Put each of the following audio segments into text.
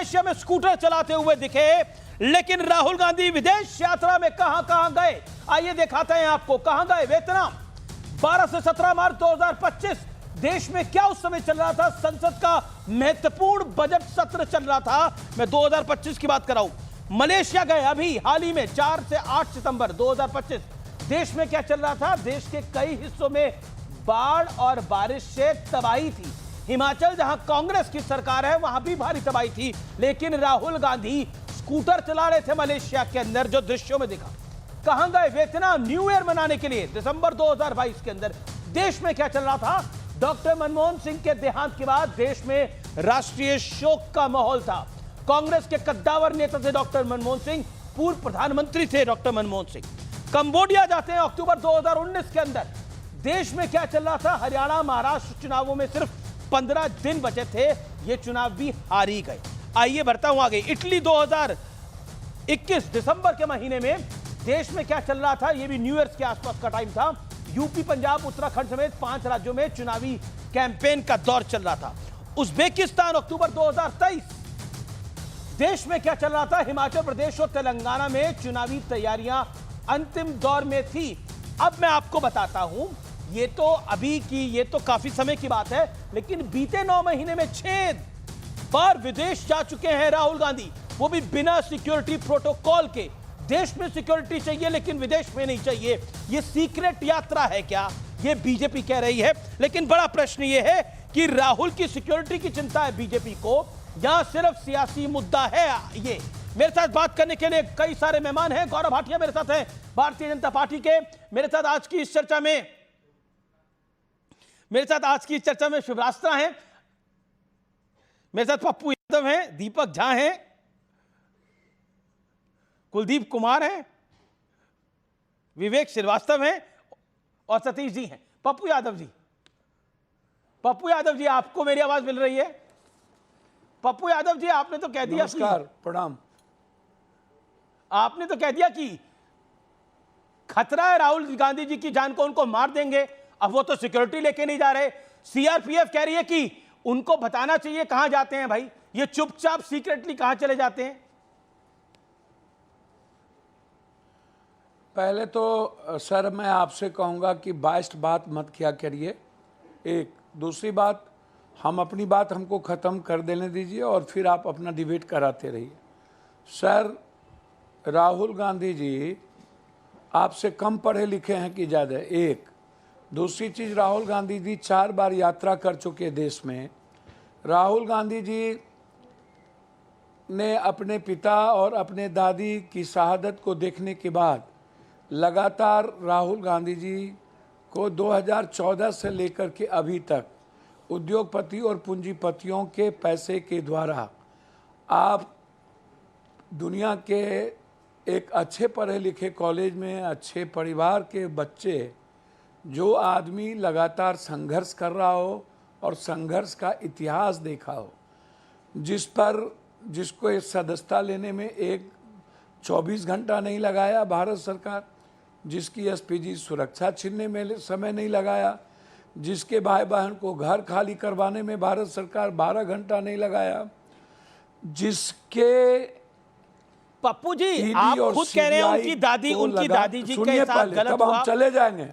Malaysia में scooter चलाते हुए दिखे, लेकिन राहुल गांधी विदेश यात्रा में कहां गए, आइए दिखाते हैं आपको। कहां गए? वियतनाम। 12 से 17 मार्च 2025 देश में क्या उस समय चल रहा था? संसद का महत्वपूर्ण बजट सत्र चल रहा था। मैं 2025 की बात कर रहा हूं। मलेशिया गए अभी हाल ही में 4 से 8 सितंबर 2025। देश में क्या चल रहा था? देश के कई हिस्सों में बाढ़ और बारिश से तबाही थी। हिमाचल जहां कांग्रेस की सरकार है वहां भी भारी तबाही थी, लेकिन राहुल गांधी स्कूटर चला रहे थे मलेशिया के अंदर, जो दृश्यों में दिखा। कहां गए? वियतनाम न्यू ईयर मनाने के लिए दिसंबर 2022 के अंदर। देश में क्या चल रहा था? डॉक्टर मनमोहन सिंह के देहांत के बाद देश में राष्ट्रीय शोक का माहौल था। कांग्रेस के कद्दावर नेता थे डॉक्टर मनमोहन सिंह, पूर्व प्रधानमंत्री थे डॉक्टर मनमोहन सिंह। कंबोडिया जाते हैं अक्टूबर 2019 के अंदर। देश में क्या चल रहा था? हरियाणा महाराष्ट्र चुनावों में सिर्फ 15 दिन बचे थे, ये चुनाव भी हार ही गए। आइए बढ़ता हूं आगे। इटली 2021 दिसंबर के महीने में देश में क्या चल रहा था? ये भी न्यू ईयर के आसपास का टाइम था। यूपी, पंजाब, उत्तराखंड समेत 5 राज्यों में चुनावी कैंपेन का दौर चल रहा था। उज्बेकिस्तान अक्टूबर 2023। देश में क्या चल रहा था? हिमाचल प्रदेश और तेलंगाना में चुनावी तैयारियां अंतिम दौर में थी। अब मैं आपको बताता हूं, ये तो काफी समय की बात है, लेकिन बीते 9 महीने में 6 बार विदेश जा चुके हैं राहुल गांधी, वो भी बिना सिक्योरिटी प्रोटोकॉल के। देश में सिक्योरिटी चाहिए लेकिन विदेश में नहीं चाहिए। ये सीक्रेट यात्रा है क्या? ये बीजेपी कह रही है, लेकिन बड़ा प्रश्न ये है कि राहुल की सिक्योरिटी की चिंता है बीजेपी को या सिर्फ सियासी मुद्दा है ये? मेरे साथ बात करने के लिए कई सारे मेहमान हैं। गौरव भाटिया मेरे साथ हैं, भारतीय जनता पार्टी के। मेरे साथ आज की इस चर्चा में शिवरास्त्रा हैं, मेरे साथ पप्पू यादव हैं, दीपक झा हैं, कुलदीप कुमार हैं, विवेक श्रीवास्तव हैं और सतीश जी हैं। पप्पू यादव जी, आपको मेरी आवाज मिल रही है? पप्पू यादव जी, आपने तो कह दिया, नमस्कार, प्रणाम। आपने तो कह दिया कि खतरा है राहुल गांधी जी की जान को, उनको मार देंगे। अब वो तो सिक्योरिटी लेके नहीं जा रहे। सीआरपीएफ कह रही है कि उनको बताना चाहिए कहां जाते हैं भाई, ये चुपचाप सीक्रेटली कहां चले जाते हैं। पहले तो सर मैं आपसे कहूंगा कि बाइस्ट बात मत किया करिए। एक दूसरी बात, हम अपनी बात हमको ख़त्म कर देने दीजिए और फिर आप अपना डिबेट कराते रहिए। सर, राहुल गांधी जी आपसे कम पढ़े लिखे हैं कि ज़्यादा? एक। दूसरी चीज़, राहुल गांधी जी 4 बार यात्रा कर चुके देश में। राहुल गांधी जी ने अपने पिता और अपने दादी की शहादत को देखने के बाद लगातार राहुल गांधी जी को 2014 से लेकर के अभी तक उद्योगपति और पूंजीपतियों के पैसे के द्वारा आप दुनिया के एक अच्छे पढ़े लिखे कॉलेज में अच्छे परिवार के बच्चे, जो आदमी लगातार संघर्ष कर रहा हो और संघर्ष का इतिहास देखा हो, जिसको इस सदस्यता लेने में 24 घंटा नहीं लगाया भारत सरकार, जिसकी एसपीजी सुरक्षा छीनने में समय नहीं लगाया, जिसके भाई बहन को घर खाली करवाने में भारत सरकार 12 घंटा नहीं लगाया, जिसके पप्पू जी आप खुद कह रहे हैं उनकी दादी जी के साथ गलत हुआ। हम चले जाएंगे।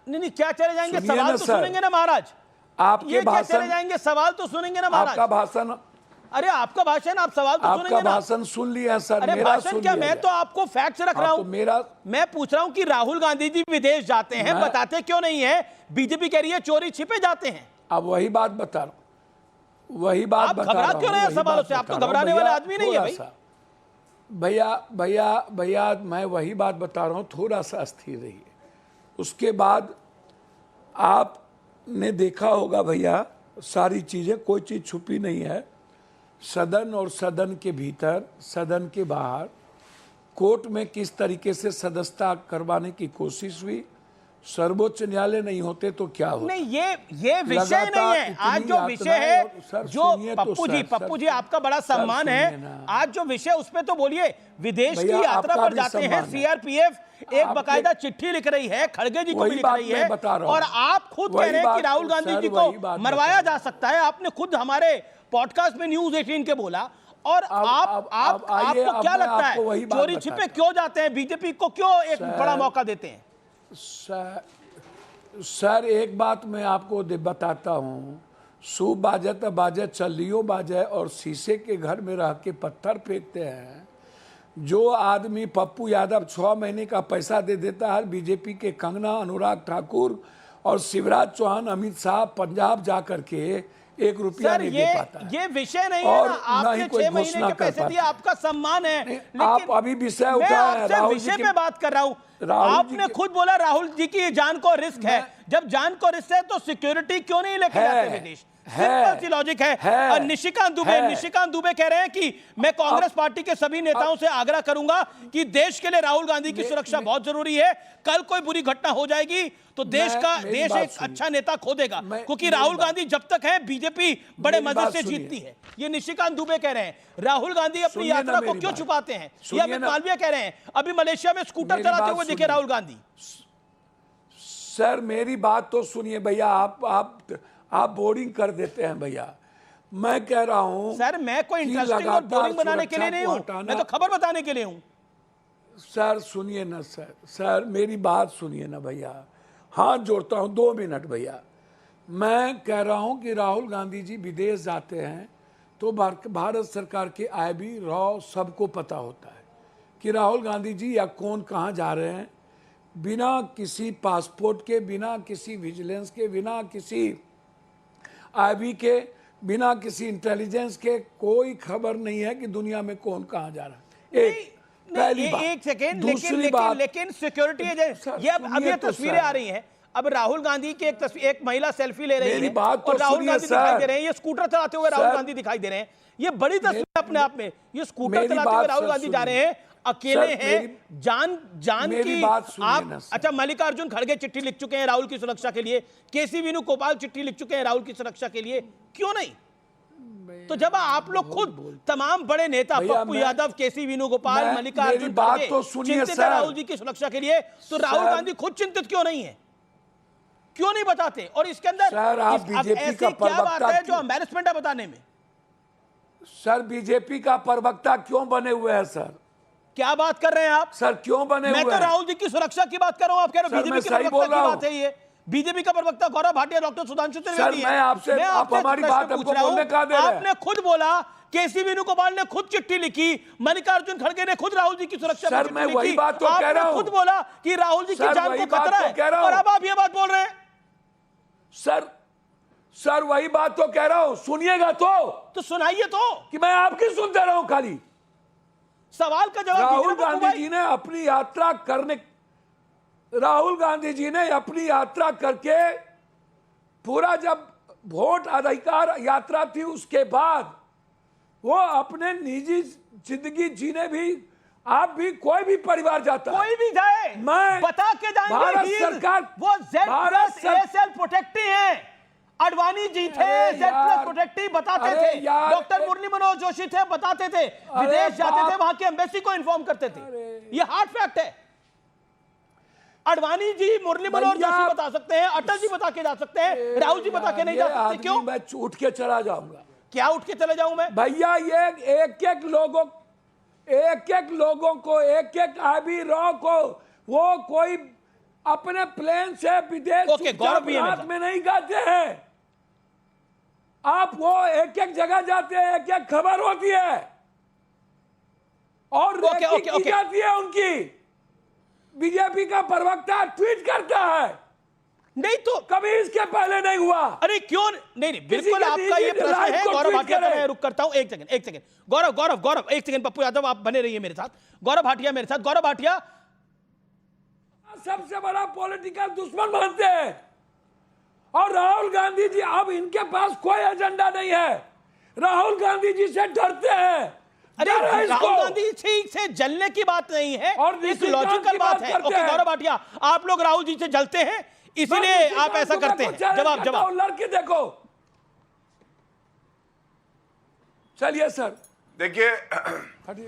नहीं, क्या चले जाएंगे? सवाल तो सुनेंगे ना महाराज। आपके भाषण, चले जाएंगे, सवाल तो सुनेंगे ना महाराज। आपका भाषण, अरे आपका भाषण, आप सवाल तो सुनेंगे ना। आपका भाषण सुन लिया सर। अरे मेरा भाषण क्या, मैं तो आपको फैक्ट्स रख रहा हूं। मैं पूछ रहा हूं कि राहुल गांधी जी विदेश जाते हैं, बताते क्यों नहीं है? बीजेपी कह रही है चोरी छिपे जाते हैं। अब वही बात बता रहा हूं, वही बात बता रहा हूं। घबरा क्यों रहे हैं सवालों से? आप तो घबराने वाले आदमी नहीं है भाई। भैया मैं वही बात बता रहा हूँ, थोड़ा सा स्थिर रहिए। उसके बाद आपने देखा होगा भैया, सारी चीज़ें, कोई चीज़ छुपी नहीं है। सदन और सदन के भीतर, सदन के बाहर, कोर्ट में किस तरीके से सदस्यता करवाने की कोशिश हुई। सर्वोच्च न्यायालय नहीं होते तो क्या होता? नहीं, ये विषय नहीं है आज जो विषय है। जो पप्पू जी आपका बड़ा सम्मान है, आज जो विषय उस पे तो बोलिए। विदेश की यात्रा पर जाते हैं, सीआरपीएफ एक बकायदा चिट्ठी लिख रही है, खड़गे जी को भी लिख रही है, और आप खुद कह रहे हैं कि राहुल गांधी जी को मरवाया जा सकता है। आपने खुद हमारे पॉडकास्ट में न्यूज़ 18 के बोला, और अब आइए, आपको अब क्या मैं लगता आपको है वही बात चोरी बताता छिपे हूं। क्यों जाते हैं, बीजेपी को क्यों एक बड़ा मौका देते हैं? सर एक बात मैं आपको बताता हूँ, सूप बाजे तो बाजे, चलियो बाजे, और शीशे के घर में रह के पत्थर फेंकते हैं। जो आदमी पप्पू यादव 6 महीने का पैसा दे देता है बीजेपी के कंगना, अनुराग ठाकुर और शिवराज चौहान, अमित शाह पंजाब जा करके 1 रुपया सर नहीं दे पाता है। ये विषय नहीं है और ना, न ही आपने कोई 6 महीने घोषणा के कर पैसे दिए, पाता। आपका सम्मान है, लेकिन आप अभी विषय मैं उठाए हैं आपसे राहुल जी विषय की। पे बात कर रहा हूं। राहुल जी आपने की- खुद बोला राहुल जी की जान को रिस्क है, जब जान को रिस्क है तो सिक्योरिटी क्यों नहीं लेके जाते विदेश? सिंपल सी लॉजिक है। और निशिकांत दुबे कह रहे हैं कि मैं कांग्रेस पार्टी के सभी नेताओं से आग्रह करूंगा कि देश के लिए राहुल गांधी की सुरक्षा बहुत जरूरी है। कल कोई बुरी घटना हो जाएगी तो देश एक अच्छा नेता खो देगा, क्योंकि राहुल गांधी जब तक है बीजेपी बड़े मजे से जीतती है। ये निशिकांत दुबे कह रहे हैं। राहुल गांधी अपनी यात्रा को क्यों छुपाते हैं? ये अमित मालवीय कह रहे हैं। अभी मलेशिया में स्कूटर चलाते हुए दिखे राहुल गांधी। सर मेरी बात तो सुनिए भैया, आप बोरिंग कर देते हैं भैया। मैं कह रहा हूं सर मैं कोई इंटरेस्टिंग और बोरिंग बनाने के लिए नहीं हूं, मैं तो खबर बताने के लिए हूं। सर सुनिए ना सर मेरी बात सुनिए ना भैया, हाथ जोड़ता हूं 2 मिनट भैया। मैं कह रहा हूं कि राहुल गांधी जी विदेश जाते हैं तो भारत सरकार के IB रॉ सबको पता होता है कि राहुल गांधी जी या कौन कहां जा रहे हैं, बिना किसी पासपोर्ट के, बिना किसी विजिलेंस के, बिना किसी IB के, बिना किसी इंटेलिजेंस के कोई खबर नहीं है कि दुनिया में कौन कहां जा रहा है। पहली बात। एक सेकेंड, दूसरी बात, लेकिन सिक्योरिटी एजेंसी, ये अब ये तस्वीरें आ रही हैं। अब राहुल गांधी की एक महिला सेल्फी ले रही है, मेरी बात तो और राहुल सुनिए गांधी दिखाई सर। दे रहे हैं, ये स्कूटर चलाते हुए राहुल गांधी दिखाई दे रहे हैं। ये बड़ी तस्वीर अपने आप में, ये स्कूटर चलाते हुए राहुल गांधी जा रहे हैं, अकेले हैं, जान मेरी की बात सुनिए आप ना सर। अच्छा, मल्लिकार्जुन खड़गे चिट्ठी लिख चुके हैं राहुल की सुरक्षा के लिए, केसी वेणुगोपाल चिट्ठी लिख चुके हैं राहुल की सुरक्षा के लिए, क्यों नहीं? तो जब आप लोग खुद तमाम बड़े नेता पप्पू यादव, केसी वेणुगोपाल, मल्लिकार्जुन खड़गे चिंतित है राहुल जी की सुरक्षा के लिए, तो राहुल गांधी खुद चिंतित क्यों नहीं है? क्यों नहीं बताते? और इसके अंदर ऐसी क्या बात है जो एम्बैरेसमेंट है बताने में? सर बीजेपी का प्रवक्ता क्यों बने हुए हैं सर? क्या बात कर रहे हैं आप? सर क्यों बने हुए हैं? मैं तो राहुल जी की सुरक्षा की बात कर रहा हूं, आप कह रहे हो बीजेपी के प्रवक्ता की बात है। ये बीजेपी का प्रवक्ता गौरव भाटिया, डॉक्टर सुधांशु त्रिवेदी है। मैं आपसे आप हमारी बात हमको बोलने का दे रहे हैं। आपने खुद बोला, केसी वेणुगोपाल ने खुद चिट्ठी लिखी, मल्लिकार्जुन खड़गे ने खुद राहुल जी की सुरक्षा सर मैं वही बात तो कह रहा हूं। खुद बोला कि राहुल जी की जान को खतरा है, और अब आप ये बात बोल रहे हैं। सर वही बात तो कह रहा हूं, सुनिएगा तो सुनाइए तो, कि मैं आपकी सुनते रहा हूं खाली। सवाल का जवाब राहुल गांधी जी ने अपनी यात्रा करने, राहुल गांधी जी ने अपनी यात्रा करके पूरा जब वोट अधिकार यात्रा थी उसके बाद वो अपने निजी जिंदगी जीने भी, आप भी कोई भी परिवार जाता है, कोई भी जाए, मैं बता के जाएंगे भारत सरकार, वो Z+ASL प्रोटेक्टिव है। अडवाणी जी थे Z+ प्रोटेक्टिव बताते थे, डॉक्टर मुरली मनोहर जोशी थे बताते थे, विदेश जाते थे वहां की एम्बेसी को इन्फॉर्म करते थे। ये हार्ड फैक्ट है। अडवाणी जी, मुरली मनोहर जोशी बता सकते हैं, अटल जी बता के जा सकते हैं, राहुल जी बता के नहीं जा सकते। क्यों? मैं उठ के चला जाऊंगा। क्या उठ के चले जाऊं मैं? भैया ये एक एक लोगों को, एक एक IB रॉ को, वो कोई अपने प्लेन से विदेश रात में नहीं जाते हैं। आप वो एक एक जगह जाते हैं, एक एक खबर होती है और की जाती है उनकी। बीजेपी का प्रवक्ता ट्वीट करता है, नहीं तो कभी इसके पहले नहीं हुआ। अरे क्यों नहीं, बिल्कुल आपका ये प्रश्न है। गौरव भाटिया का मैं रुक करता हूं, एक सेकंड गौरव एक सेकंड, पप्पू यादव आप बने रहिए मेरे साथ। गौरव भाटिया मेरे साथ। गौरव भाटिया, सबसे बड़ा पॉलिटिकल दुश्मन मानते हैं और राहुल गांधी जी, अब इनके पास कोई एजेंडा नहीं है, राहुल गांधी जी से डरते हैं। अरे राहुल गांधी से जलने की बात नहीं है, और एक लॉजिकल बात है। ओके गौरव भाटिया, आप लोग राहुल जी से जलते हैं इसीलिए आप ऐसा करते हैं। जवाब लड़के देखो। चलिए सर देखिए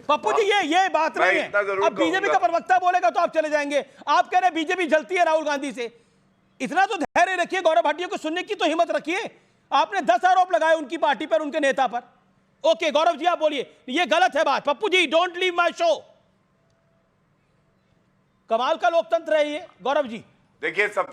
पप्पू जी, ये बात नहीं है। अब बीजेपी का प्रवक्ता बोलेगा तो आप चले जाएंगे। आप कह रहे हैं बीजेपी जलती है राहुल गांधी से। इतना तो धैर्य रखिए, गौरव भाटिया को सुनने की तो हिम्मत रखिए। आपने 10 आरोप लगाए उनकी पार्टी पर, उनके नेता पर। ओके गौरव जी आप बोलिए, ये गलत है बात। Pappu ji don't leave my show. कमाल का लोकतंत्र है ये गौरव जी। देखिए, सब